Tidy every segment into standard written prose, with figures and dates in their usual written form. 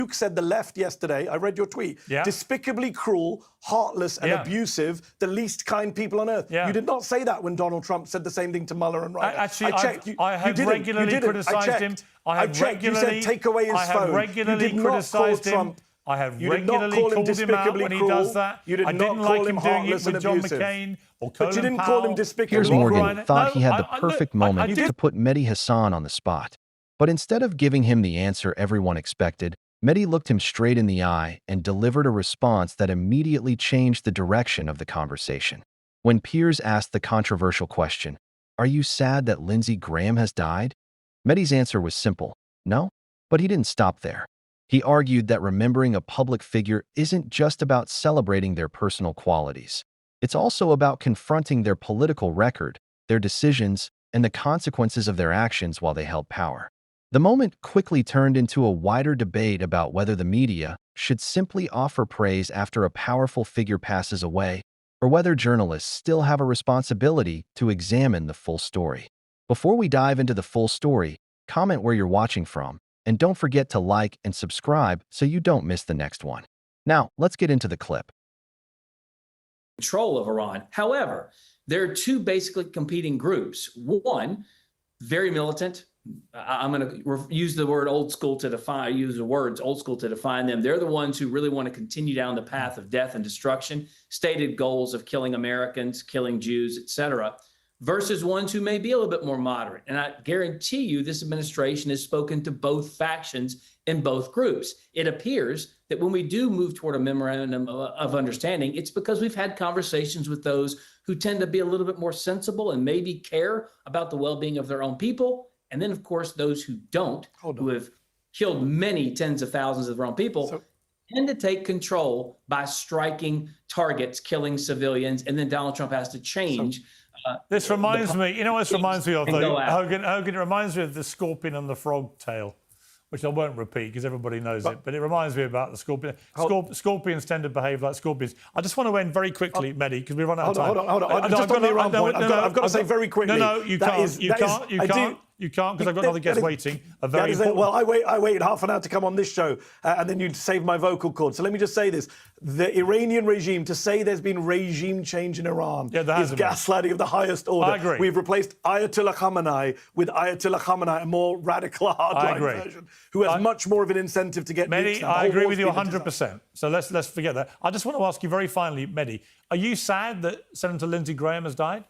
Luke said the left yesterday, I read your tweet, despicably cruel, heartless and abusive, the least kind people on earth. You did not say that when Donald Trump said the same thing to Mueller and Ryder. Actually, I checked. I have regularly criticised him. I checked. You said take away his phone. I have regularly criticised him. I have regularly called him out when he does that. You did I didn't not call like him him doing it heartless with and John abusive. McCain or Colin But you didn't Powell. call him despicable. Piers Morgan Ryan. thought he had the I perfect moment to put Mehdi Hasan on the spot. But instead of giving him the answer everyone expected, Mehdi looked him straight in the eye and delivered a response that immediately changed the direction of the conversation. When Piers asked the controversial question, "Are you sad that Lindsey Graham has died?" Mehdi's answer was simple, no. But he didn't stop there. He argued that remembering a public figure isn't just about celebrating their personal qualities. It's also about confronting their political record, their decisions, and the consequences of their actions while they held power. The moment quickly turned into a wider debate about whether the media should simply offer praise after a powerful figure passes away, or whether journalists still have a responsibility to examine the full story. Before we dive into the full story, comment where you're watching from, and don't forget to like and subscribe so you don't miss the next one. Now, let's get into the clip. Control of Iran. However, there are two basically competing groups. One, very militant. I'm going to use the word old school to define, use the words old school to define them. They're the ones who really want to continue down the path of death and destruction, stated goals of killing Americans, killing Jews, etc., versus ones who may be a little bit more moderate. And I guarantee you this administration has spoken to both factions in both groups. It appears that when we do move toward a memorandum of understanding, it's because we've had conversations with those who tend to be a little bit more sensible and maybe care about the well-being of their own people. And then, of course, those who don't, who have killed many tens of thousands of their own people, tend to take control by striking targets, killing civilians, and then Donald Trump has to change. This reminds me, you know what this reminds me of, though? Hogan, it reminds me of the scorpion and the frog tale, which I won't repeat because everybody knows it, but it reminds me about the scorpion. Scorpions tend to behave like scorpions. I just want to end very quickly, Mehdi, because we run out of time. Hold on. Just on the Iran point, I've got to say very quickly. No, you can't. You can't, because I've got other guests waiting. Well, I waited half an hour to come on this show, and then you'd save my vocal cord. So let me just say this. The Iranian regime, to say there's been regime change in Iran is gaslighting of the highest order. I agree. We've replaced Ayatollah Khamenei with Ayatollah Khamenei, a more radical hardline version, who has much more of an incentive to get Mehdi, I agree with you 100%. So let's forget that. I just want to ask you very finally, Mehdi, are you sad that Senator Lindsey Graham has died?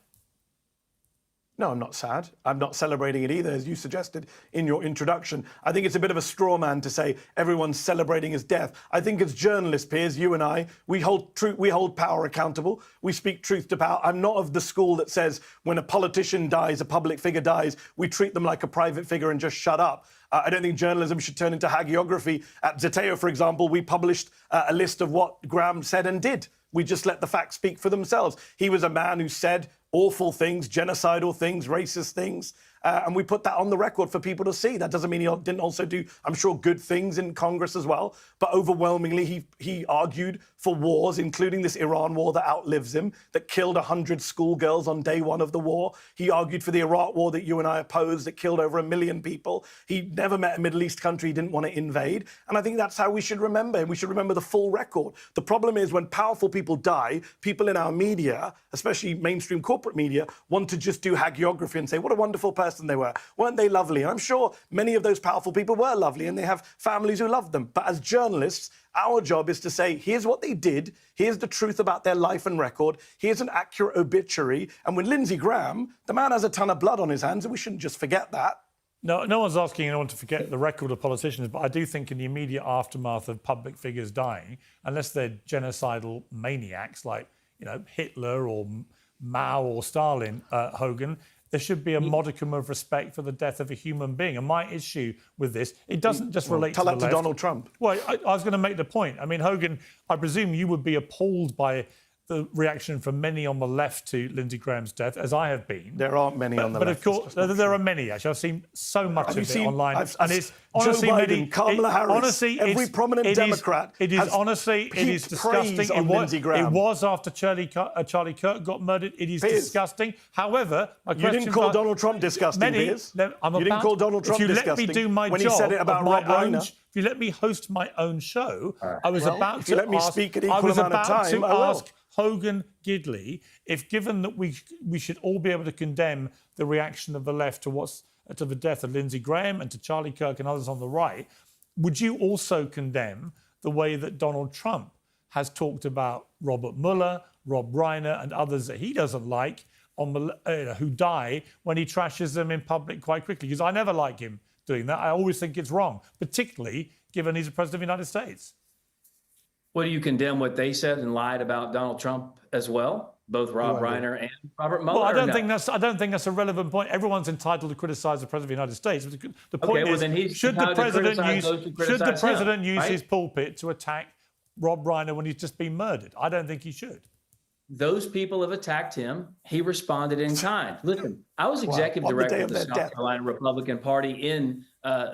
No, I'm not sad. I'm not celebrating it either, as you suggested in your introduction. I think it's a bit of a straw man to say everyone's celebrating his death. I think as journalists, Piers, you and I, we hold power accountable. We speak truth to power. I'm not of the school that says when a politician dies, a public figure dies, we treat them like a private figure and just shut up. I don't think journalism should turn into hagiography. At Zeteo, for example, we published a list of what Graham said and did. We just let the facts speak for themselves. He was a man who said awful things, genocidal things, racist things, and we put that on the record for people to see. That doesn't mean he didn't also do, I'm sure, good things in Congress as well, but overwhelmingly he argued for wars, including this Iran war that outlives him, that killed 100 schoolgirls on day one of the war. He argued for the Iraq war that you and I opposed, that killed over 1 million people. He never met a Middle East country he didn't want to invade, and I think that's how we should remember him. We should remember the full record. The problem is when powerful people die, people in our media, especially mainstream corporate media, want to just do hagiography and say, what a wonderful person they were. Weren't they lovely? And I'm sure many of those powerful people were lovely and they have families who love them. But as journalists, our job is to say, here's what they did, here's the truth about their life and record, here's an accurate obituary. And with Lindsey Graham, the man has a ton of blood on his hands, and we shouldn't just forget that. No one's asking anyone to forget the record of politicians, but I do think in the immediate aftermath of public figures dying, unless they're genocidal maniacs like, Hitler or Mao or Stalin, Hogan, there should be a modicum of respect for the death of a human being. And my issue with this, it doesn't just relate to the left. Tell that to Donald Trump. Well, I was going to make the point. I mean, Hogan, I presume you would be appalled by the reaction from many on the left to Lindsey Graham's death, as I have been. There aren't many on the but left. But of course, there are many, actually. I've seen so much of it online. And it's honestly, Joe Biden, Mehdi, Kamala Harris, honestly, every prominent Democrat it is disgusting. It was after Charlie Kirk got murdered. It is disgusting. However, you didn't call Donald Trump disgusting, Piers. You didn't call Donald Trump disgusting let me do my when job he said it about Rob Reiner. If you let me host my own show, I was about to let me speak at equal amount of time, I will. Ask Hogan Gidley if, given that we should all be able to condemn the reaction of the left to the death of Lindsey Graham and to Charlie Kirk and others on the right, would you also condemn the way that Donald Trump has talked about Robert Mueller, Rob Reiner, and others that he doesn't like who die when he trashes them in public quite quickly? Because I never like him doing that. I always think it's wrong, particularly given he's the president of the United States. Well, do you condemn what they said and lied about Donald Trump as well? Both Rob Reiner and Robert Mueller? Well, I don't think that's a relevant point. Everyone's entitled to criticize the president of the United States. The point is, should the president use his pulpit to attack Rob Reiner when he's just been murdered? I don't think he should. Those people have attacked him. He responded in kind. Listen, I was executive director of the South Carolina Republican Party in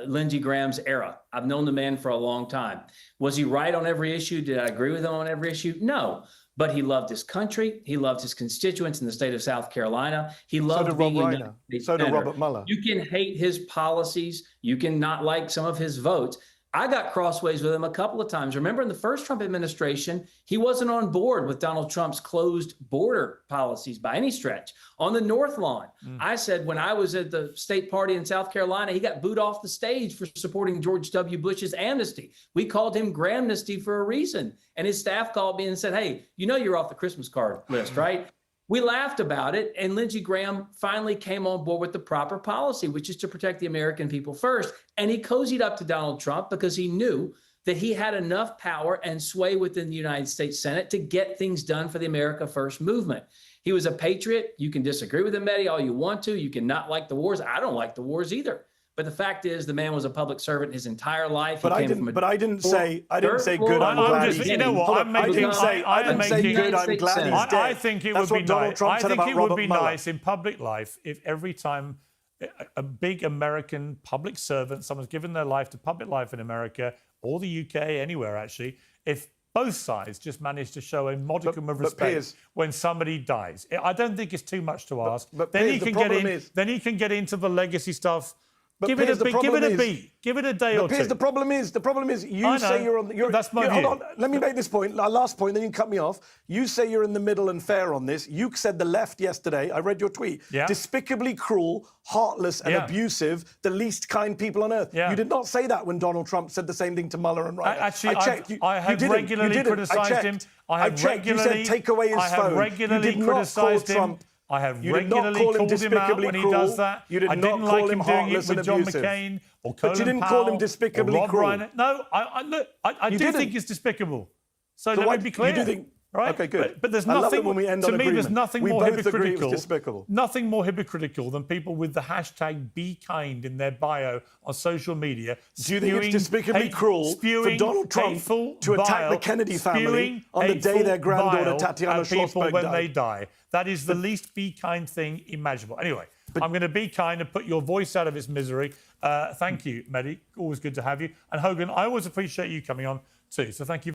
Lindsey Graham's era. I've known the man for a long time. Was he right on every issue? Did I agree with him on every issue? No. But he loved his country. He loved his constituents in the state of South Carolina. He loved being a United States senator. So did Robert Mueller. You can hate his policies. You can not like some of his votes. I got crossways with him a couple of times. Remember, in the first Trump administration, he wasn't on board with Donald Trump's closed border policies by any stretch. On the North Lawn, I said when I was at the state party in South Carolina, he got booed off the stage for supporting George W. Bush's amnesty. We called him Grahamnesty for a reason. And his staff called me and said, hey, you know you're off the Christmas card list, right? We laughed about it, and Lindsey Graham finally came on board with the proper policy, which is to protect the American people first. And he cozied up to Donald Trump because he knew that he had enough power and sway within the United States Senate to get things done for the America First movement. He was a patriot. You can disagree with him, Mehdi, all you want to. You can not like the wars. I don't like the wars either. But the fact is, the man was a public servant his entire life. But I didn't say good. I'm glad he's dead. You know what? I didn't say good. I'm glad he's dead. I think it would be nice. I think it would be nice in public life if every time a big American public servant, someone's given their life to public life in America or the UK, anywhere actually, if both sides just manage to show a modicum of respect when somebody dies. I don't think it's too much to ask. Then he can get into the legacy stuff. Give it a B. Give it a day or two. The problem is, you say you're on. That's my view. Hold on. Let me make this point. Last point, then you can cut me off. You say you're in the middle and fair on this. You said the left yesterday. I read your tweet. Yeah. Despicably cruel, heartless, and abusive. The least kind people on earth. Yeah. You did not say that when Donald Trump said the same thing to Mueller and Reiner. Actually, I checked. I have regularly criticised him. I checked. You said take away his phone. I have regularly criticised him. I have regularly called him out when he does that. I didn't like him doing it with John McCain or Colin Powell. But you didn't call him despicably cruel. Reiner. No, I do think it's despicable. So let me be clear. You do think? Right? Okay, good. But there's I love nothing, it when we end to on me, agreement. there's nothing we more both agree it was hypocritical. Despicable. Nothing more hypocritical than people with the hashtag #BeKind in their bio on social media. Do you think it's despicably cruel for Donald Trump to attack the Kennedy family on the day their granddaughter Tatiana Schlossberg when died? they die? That is the least be kind thing imaginable. Anyway, I'm going to be kind and put your voice out of its misery. Thank you, Mehdi. Always good to have you. And Hogan, I always appreciate you coming on too. So thank you.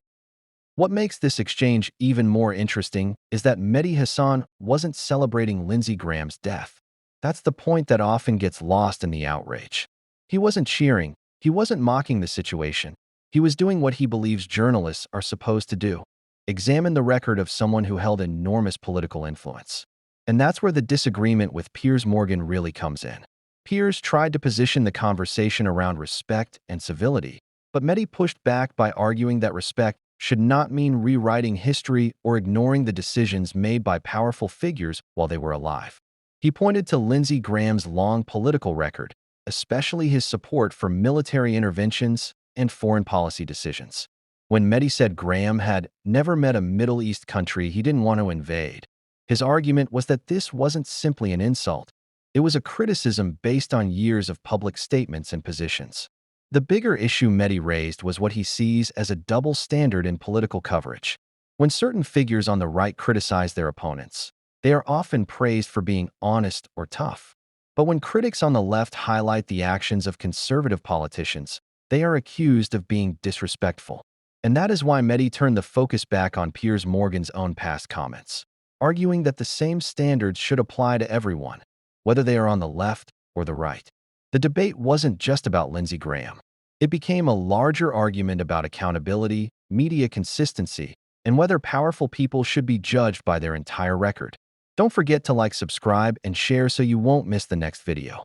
What makes this exchange even more interesting is that Mehdi Hasan wasn't celebrating Lindsey Graham's death. That's the point that often gets lost in the outrage. He wasn't cheering. He wasn't mocking the situation. He was doing what he believes journalists are supposed to do: examine the record of someone who held enormous political influence. And that's where the disagreement with Piers Morgan really comes in. Piers tried to position the conversation around respect and civility, but Mehdi pushed back by arguing that respect should not mean rewriting history or ignoring the decisions made by powerful figures while they were alive. He pointed to Lindsey Graham's long political record, especially his support for military interventions and foreign policy decisions. When Mehdi said Graham had never met a Middle East country he didn't want to invade, his argument was that this wasn't simply an insult. It was a criticism based on years of public statements and positions. The bigger issue Mehdi raised was what he sees as a double standard in political coverage. When certain figures on the right criticize their opponents, they are often praised for being honest or tough. But when critics on the left highlight the actions of conservative politicians, they are accused of being disrespectful. And that is why Mehdi turned the focus back on Piers Morgan's own past comments, arguing that the same standards should apply to everyone, whether they are on the left or the right. The debate wasn't just about Lindsey Graham. It became a larger argument about accountability, media consistency, and whether powerful people should be judged by their entire record. Don't forget to like, subscribe, and share so you won't miss the next video.